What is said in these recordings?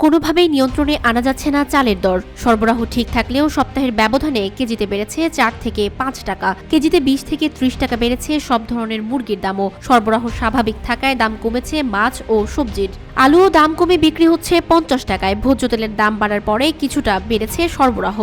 কোনোভাবেই নিয়ন্ত্রণে আনা যাচ্ছে না চালের দর। সরবরাহ ঠিক থাকলেও সপ্তাহের ব্যবধানে কেজিতে বেড়েছে 4 থেকে 5 টাকা, কেজিতে 20 থেকে 30 টাকা বেড়েছে সব ধরনের মুরগির দামও। সরবরাহ স্বাভাবিক থাকায় দাম কমেছে মাছ ও সবজির। আলুও দাম কমে বিক্রি হচ্ছে 50 টাকায়। ভোজ্য তেলের দাম বাড়ার পরে কিছুটা বেড়েছে সরবরাহ।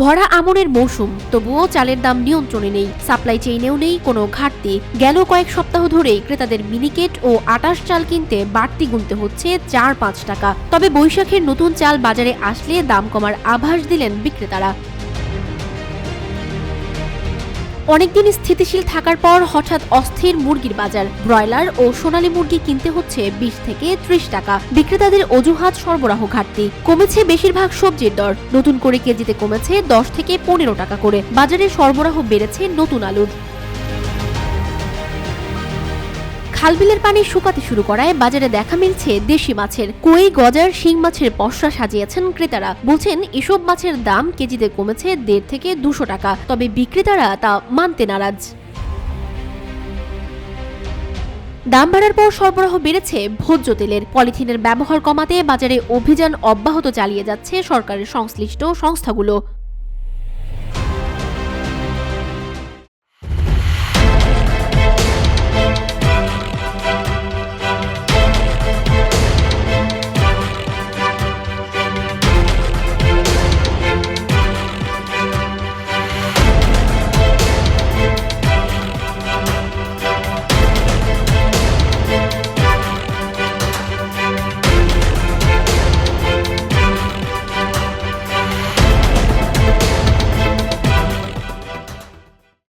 ভরা আমনের মৌসুম, তবুও চালের দাম নিয়ন্ত্রণে নেই। সাপ্লাই চেইনেও নেই কোনো ঘাটতি। গেল কয়েক সপ্তাহ ধরেই ক্রেতাদের মিনিকেট ও আটাশ চাল কিনতে বাড়তি গুনতে হচ্ছে 4-5 টাকা। তবে বৈশাখের নতুন চাল বাজারে আসলে দাম কমার আভাস দিলেন বিক্রেতারা। অনেকদিন স্থিতিশীল থাকার পর হঠাৎ অস্থির মুরগির বাজার। ব্রয়লার ও সোনালী মুরগি কিনতে হচ্ছে 20 থেকে 30 টাকা। বিক্রেতাদের অজুহাত সরবরাহ ঘাটতি। কমেছে বেশিরভাগ সবজির দর। নতুন করে কেজিতে কমেছে 10 থেকে 15 টাকা করে। বাজারে সরবরাহ বেড়েছে নতুন আলুর। খালবিলের পানি শুকাতে শুরু করায় বাজারে দেখা মিলছে দেশি মাছের। কই, গজার, শিং মাছের পসরা সাজিয়েছেন ক্রেতারা। বলছেন এসব মাছের দাম কেজিতে কমেছে 1.5 থেকে 200 টাকা। তবে বিক্রেতারা তা মানতে নারাজ। দাম বাড়ার পর সরবরাহ বেড়েছে ভোজ্য তেলের। পলিথিনের ব্যবহার কমাতে বাজারে অভিযান অব্যাহত চালিয়ে যাচ্ছে সরকারের সংশ্লিষ্ট সংস্থাগুলো।